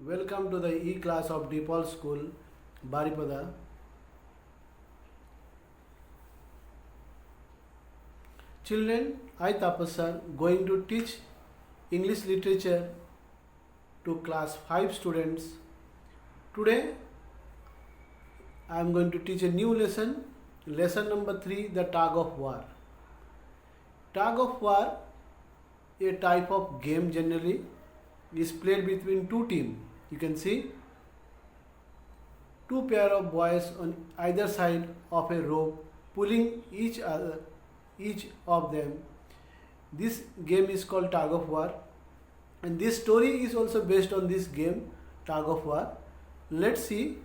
Welcome to the E-class of DePaul School, Baripada. Children, I Tapas sir going to teach English literature to class 5 students. Today I am going to teach a new lesson, lesson number 3, the tug of war. Tug of war, a type of game generally, is played between two teams. You can see two pair of boys on either side of a rope pulling each of them. This game is called tug of war, and this story is also based on this game, tug of war. Let's see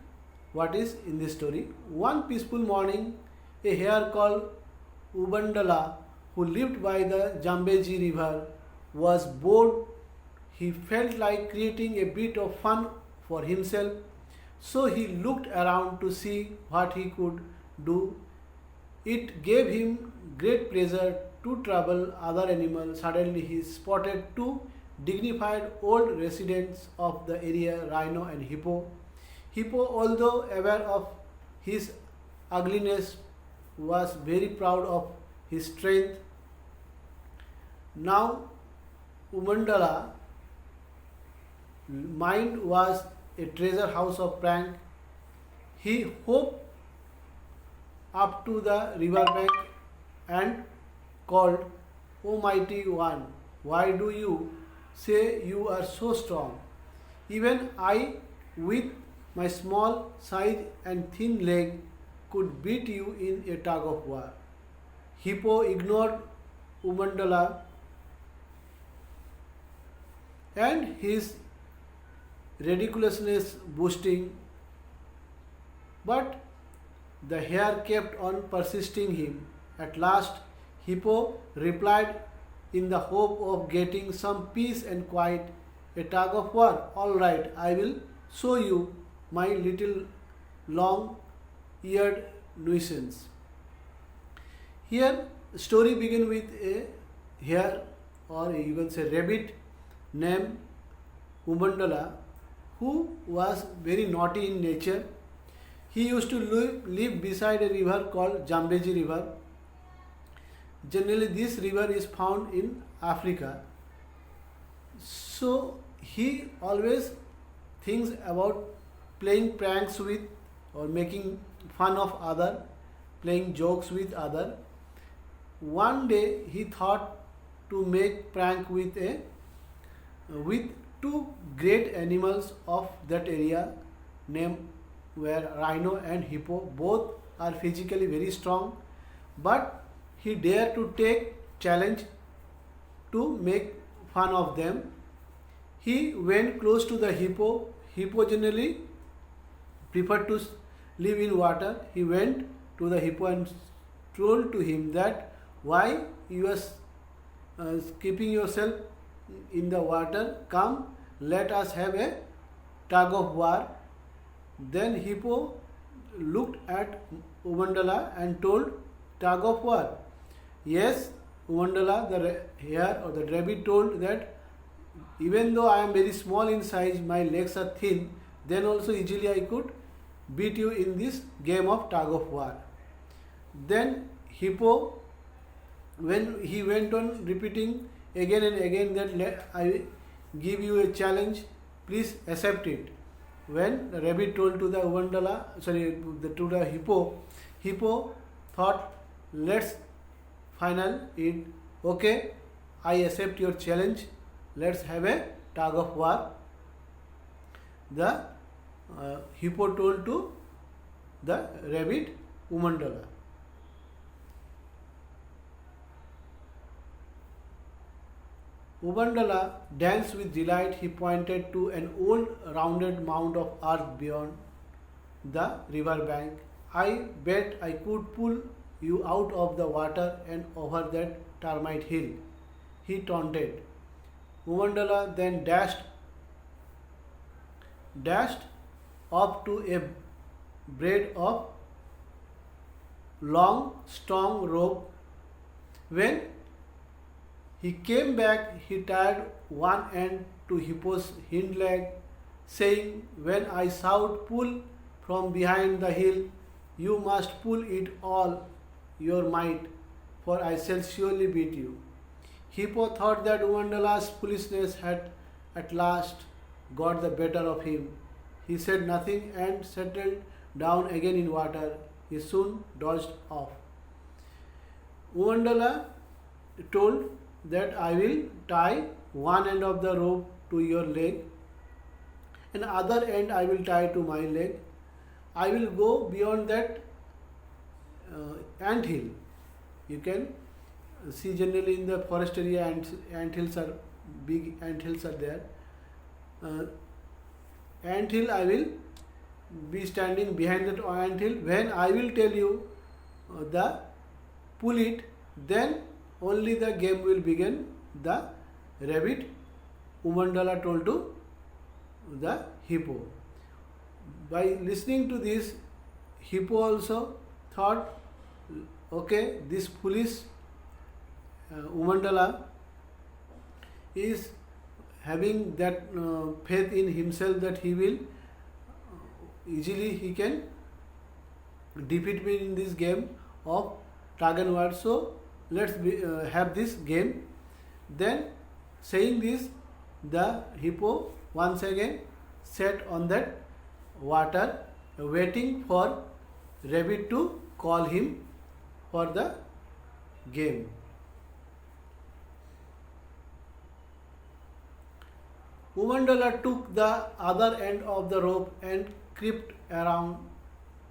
what is in this story. One peaceful morning, a hare called Ubandala, who lived by the Jambeji river, was bored. He felt like creating a bit of fun for himself, so he looked around to see what he could do. It gave him great pleasure to trouble other animals. Suddenly he spotted two dignified old residents of the area, Rhino and Hippo. Hippo, although aware of his ugliness, was very proud of his strength. Now Umandala mind was a treasure house of prank. He hopped up to the river bank and called, "O mighty one, why do you say you are so strong? Even I, with my small size and thin leg, could beat you in a tug of war." Hippo ignored Umandala and his ridiculousness boasting, but the hare kept on persisting him. At last, Hippo replied in the hope of getting some peace and quiet, "A tug of war, all right, I will show you, my little long-eared nuisance." Here, story begins with a hare, or you can say rabbit, named Umandala, who was very naughty in nature. He used to live beside a river called Jambeji river. Generally, this river is found in Africa. So he always thinks about playing pranks with, or making fun of other, playing jokes with other. One day he thought to make prank with two great animals of that area, named were Rhino and Hippo. Both are physically very strong, but he dared to take challenge to make fun of them. He went close to the hippo. Hippo generally preferred to live in water. He went to the hippo and told to him that, "Why you are keeping yourself in the water? Come, let us have a tug of war." Then Hippo looked at Umandala and told, "Tug of war?" "Yes." Umandala, the hare or the rabbit, told that, "Even though I am very small in size, my legs are thin, then also easily I could beat you in this game of tug of war." Then Hippo, when he went on repeating again and again that, "I give you a challenge, please accept it." When the rabbit told to the to the Hippo thought, "Let's final it. Okay, I accept your challenge. Let's have a tug of war." The Hippo told to the rabbit, Umandala. Umandala danced with delight. He pointed to an old rounded mound of earth beyond the river bank. "I bet I could pull you out of the water and over that termite hill," he taunted. Umandala then dashed off to a braid of long, strong rope. When he came back, he tied one end to Hippo's hind leg saying, when I shout pull from behind the hill, you must pull it all your might, for I shall surely beat you. Hippo thought that Umandala's foolishness had at last got the better of him. He said nothing and settled down again in water. He soon dodged off. Umandala told that I will tie one end of the rope to your leg and other end I will tie to my leg. I will go beyond that ant hill. You can see generally in the forest area ant hills are big, ant hills are there. Ant hill I will be standing behind that ant hill. When I will tell you the pull it, then only the game will begin. The rabbit Umandala told to the hippo. By listening to this, hippo also thought, okay, this foolish Umandala is having that faith in himself that he will easily he can defeat me in this game of tug and war. So let's have this game. Then saying this, the hippo once again sat on that water waiting for rabbit to call him for the game. Umandala took the other end of the rope and crept around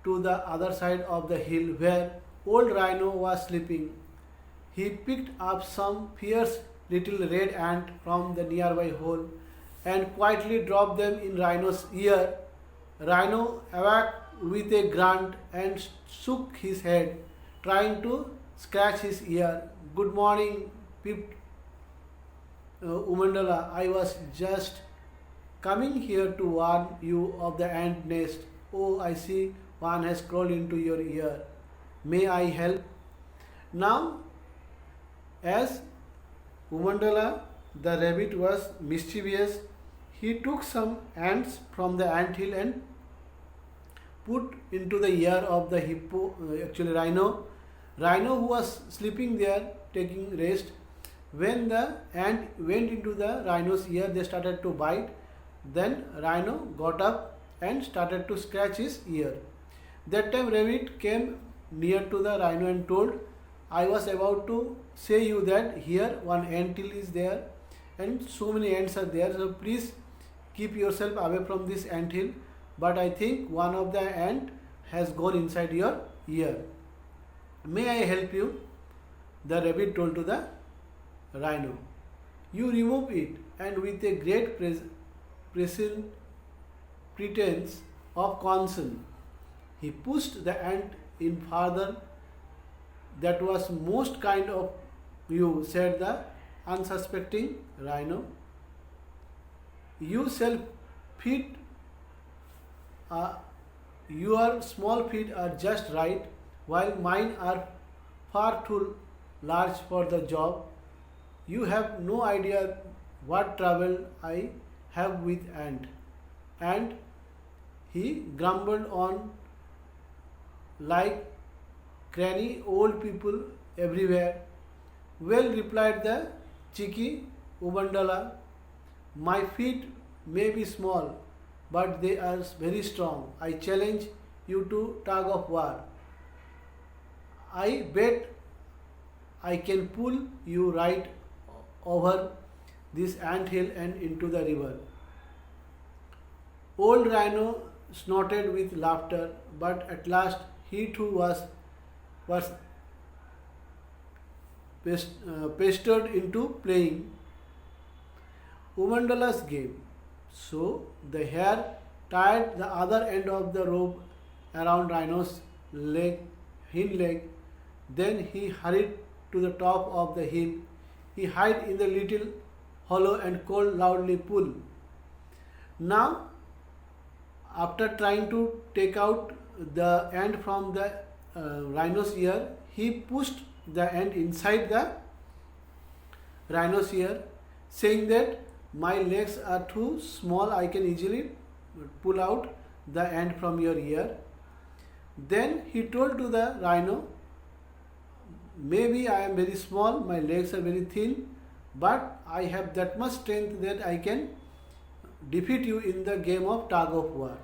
to the other side of the hill where old Rhino was sleeping. He picked up some fierce little red ant from the nearby hole and quietly dropped them in Rhino's ear. Rhino awoke with a grunt and shook his head, trying to scratch his ear. Good morning, peeped Umandala. I was just coming here to warn you of the ant nest. Oh, I see one has crawled into your ear. May I help? Now, as Umandala, the rabbit, was mischievous, he took some ants from the ant hill and put into the ear of the hippo, actually Rhino. Rhino, who was sleeping there taking rest, when the ant went into the Rhino's ear, they started to bite. Then Rhino got up and started to scratch his ear. That time rabbit came near to the Rhino and told, I was about to say you that here one ant hill is there and so many ants are there, so please keep yourself away from this ant hill, but I think one of the ant has gone inside your ear. May I help you? The rabbit told to the Rhino. You remove it, and with a great pretense of concern, he pushed the ant in farther. That was most kind of you, said the unsuspecting Rhino. You feet, your small feet are just right, while mine are far too large for the job. You have no idea what trouble I have with ant. And he grumbled on like cranny old people everywhere. Well, replied the cheeky Umandala, my feet may be small, but they are very strong. I challenge you to tug of war. I bet I can pull you right over this ant hill and into the river. Old Rhino snorted with laughter, but at last he too was pestered into playing Umandala's game. So the hare tied the other end of the rope around Rhino's hind leg. Then he hurried to the top of the hill. He hid in the little hollow and called loudly, pull. Now, after trying to take out the ant from the Rhino's ear, he pushed the ant inside the Rhino's ear, saying that my legs are too small, I can easily pull out the ant from your ear. Then he told to the rhino, maybe I am very small, my legs are very thin, but I have that much strength that I can defeat you in the game of tug of war.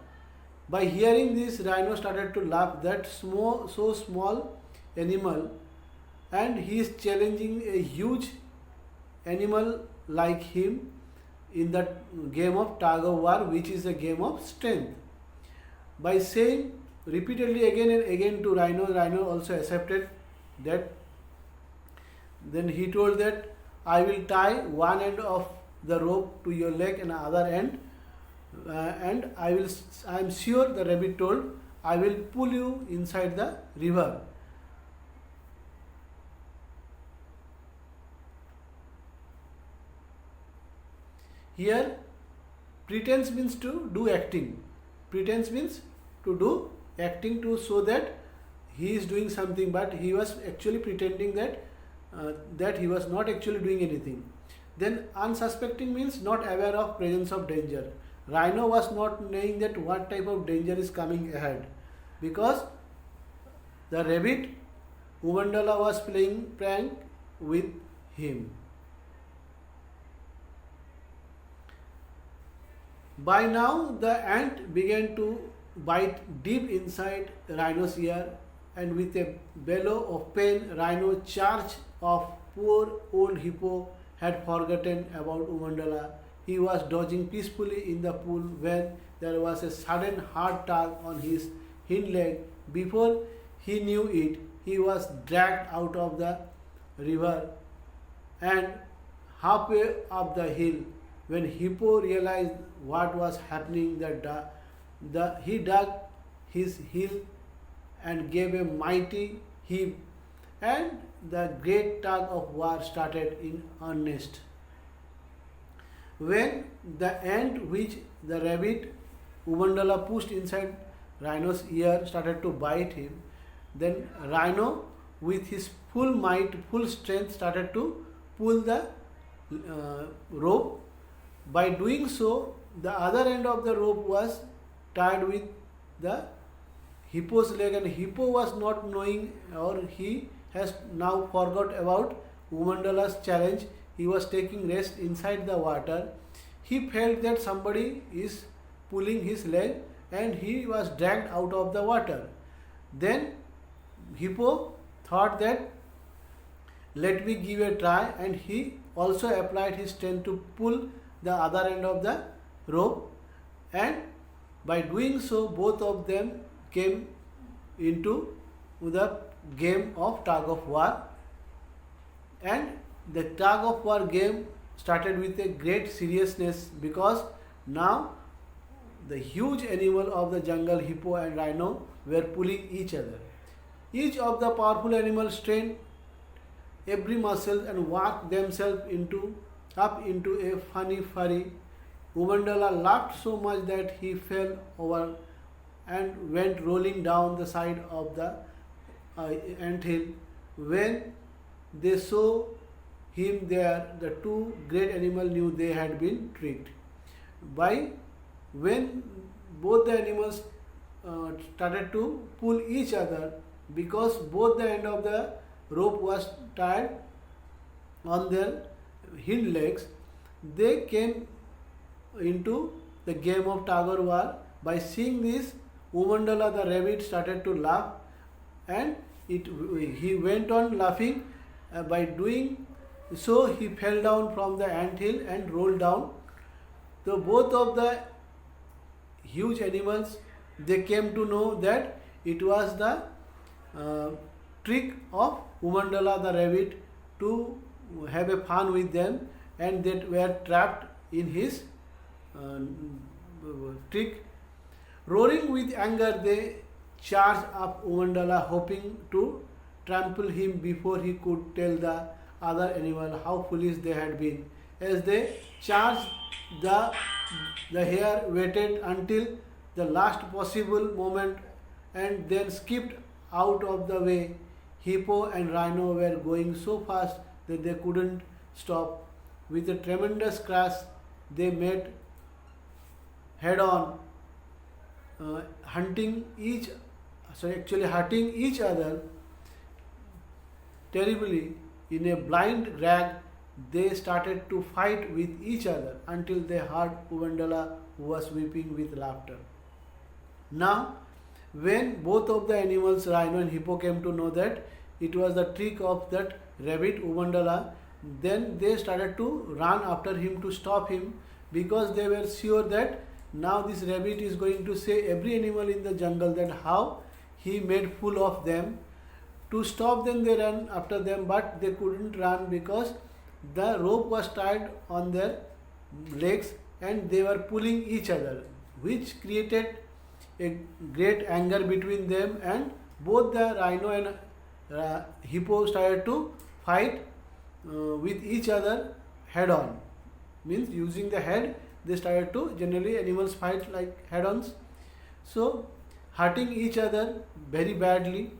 By hearing this, rhino started to laugh. That so small animal, and he is challenging a huge animal like him in the game of tug of war, which is a game of strength. By saying repeatedly again and again to rhino, rhino also accepted that. Then he told that I will tie one end of the rope to your leg and other end, and I am sure, the rabbit told, I will pull you inside the river. Here, pretense means to do acting. Pretense means to do acting to show that he is doing something, but he was actually pretending that he was not actually doing anything. Then unsuspecting means not aware of presence of danger. Rhino was not knowing that what type of danger is coming ahead, because the rabbit Umandala was playing prank with him. By now the ant began to bite deep inside rhino's ear, and with a bellow of pain, rhino charged off. Poor old hippo had forgotten about Umandala. He was dodging peacefully in the pool when there was a sudden hard tug on his hind leg. Before he knew it, he was dragged out of the river and halfway up the hill. When Hippo realized what was happening, he dug his heel and gave a mighty heave, and the great tug of war started in earnest. When the ant which the rabbit Umandala pushed inside Rhino's ear started to bite him, then Rhino with his full might, full strength started to pull the rope. By doing so, the other end of the rope was tied with the hippo's leg, and hippo was not knowing, or he has now forgot about Umandala's challenge. He was taking rest inside the water. He felt that somebody is pulling his leg and he was dragged out of the water. Then hippo thought that let me give a try, and he also applied his strength to pull the other end of the rope, and by doing so both of them came into the game of tug of war. And the tug of war game started with a great seriousness, because now the huge animal of the jungle, hippo and rhino, were pulling each other. Each of the powerful animals strained every muscle and worked themselves up into a funny furry. Umandala laughed so much that he fell over and went rolling down the side of the anthill. When they saw him there, the two great animals knew they had been tricked. When both the animals started to pull each other, because both the end of the rope was tied on their hind legs, they came into the game of tug of war. By seeing this, Umandala the rabbit started to laugh, and he went on laughing. By doing so, he fell down from the anthill and rolled down. So both of the huge animals, they came to know that it was the trick of Umandala the rabbit to have a fun with them, and they were trapped in his trick. Roaring with anger, they charged up Umandala, hoping to trample him before he could tell the other animal how foolish they had been. As they charged, the hare waited until the last possible moment and then skipped out of the way. Hippo and rhino were going so fast that they couldn't stop. With a tremendous crash, they met head on hunting actually hurting each other terribly in a blind rag. They started to fight with each other until they heard Uvandala, who was weeping with laughter. Now, when both of the animals, rhino and hippo, came to know that it was the trick of that rabbit Uvandala, then they started to run after him to stop him, because they were sure that now this rabbit is going to say every animal in the jungle that how he made fool of them. To stop them, they ran after them, but they couldn't run because the rope was tied on their legs and they were pulling each other, which created a great anger between them, and both the rhino and hippo started to fight with each other head on. Means using the head, they started to, generally animals fight like head ons. So, hurting each other very badly.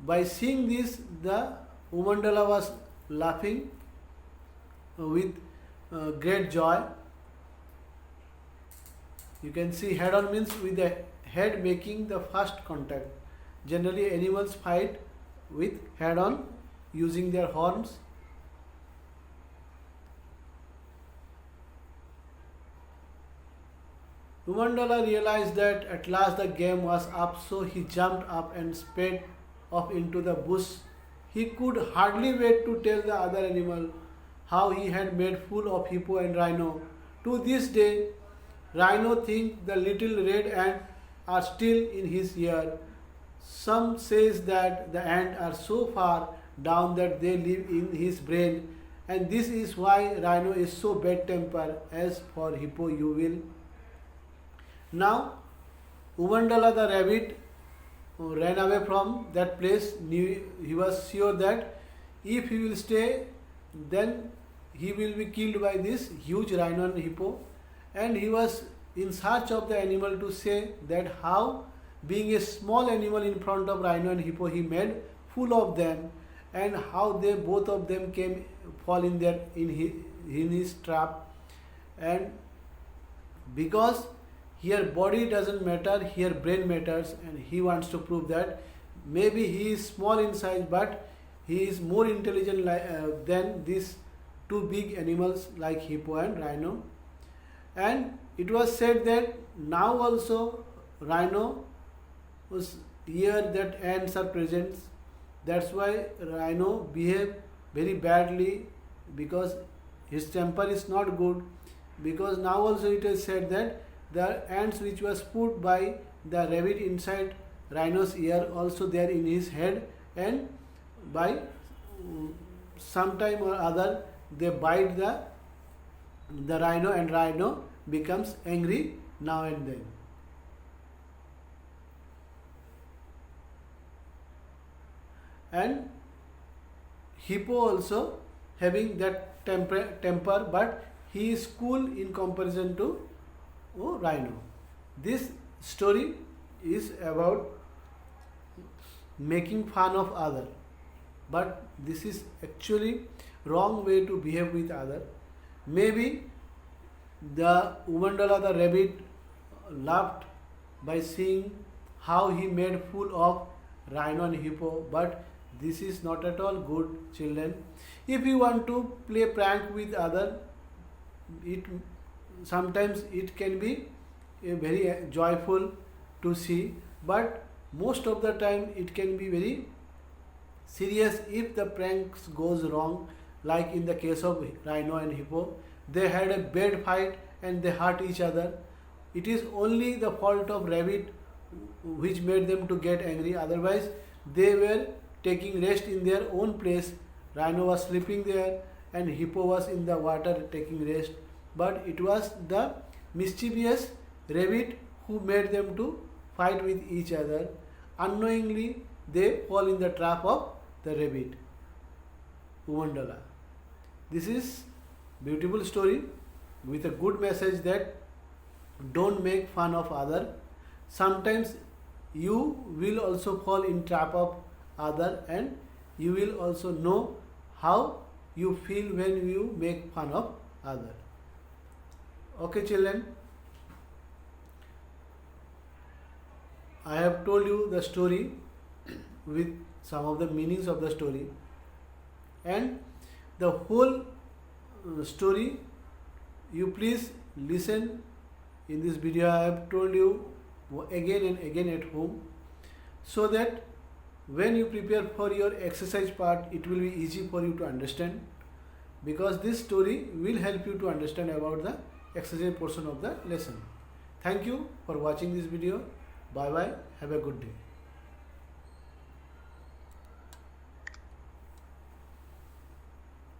By seeing this, the Uvandala was laughing with great joy. You can see head on means with the head making the first contact. Generally animals fight with head on using their horns. Uvandala realized that at last the game was up, so he jumped up and sped off into the bush. He could hardly wait to tell the other animal how he had made fool of hippo and rhino. To this day, rhino think the little red ant are still in his ear. Some says that the ants are so far down that they live in his brain, and this is why rhino is so bad tempered. As for hippo, you will. Now, Uvandala the rabbit ran away from that place. He was sure that if he will stay, then he will be killed by this huge rhino and hippo. And he was in search of the animal to say that how, being a small animal in front of rhino and hippo, he made fool of them, and how they both of them came fall in his trap. And because here body doesn't matter, here brain matters, and he wants to prove that maybe he is small in size, but he is more intelligent than these two big animals like hippo and rhino. And it was said that now also rhino was here that ants are present. That's why rhino behave very badly, because his temper is not good. Because now also it is said that the ants which was put by the rabbit inside rhino's ear also there in his head, and by some time or other they bite the rhino, and rhino becomes angry now and then. And hippo also having that temper, but he is cool in comparison to rhino. This story is about making fun of other, but this is actually wrong way to behave with other. Maybe the Uvandala the rabbit laughed by seeing how he made fool of rhino and hippo, but this is not at all good, children. If you want to play prank with other, sometimes it can be very joyful to see, but most of the time it can be very serious if the pranks goes wrong. Like in the case of rhino and hippo, they had a bad fight and they hurt each other. It is only the fault of rabbit which made them to get angry. Otherwise they were taking rest in their own place. Rhino was sleeping there and hippo was in the water taking rest. But it was the mischievous rabbit who made them to fight with each other. Unknowingly they fall in the trap of the rabbit, Uvandala. This is beautiful story with a good message that don't make fun of other. Sometimes you will also fall in trap of other, and you will also know how you feel when you make fun of other. Okay, children. I have told you the story with some of the meanings of the story, and the whole story you please listen. In this video I have told you again and again at home, so that when you prepare for your exercise part it will be easy for you to understand, because this story will help you to understand about the exercise portion of the lesson. Thank you for watching this video. Bye bye. Have a good day.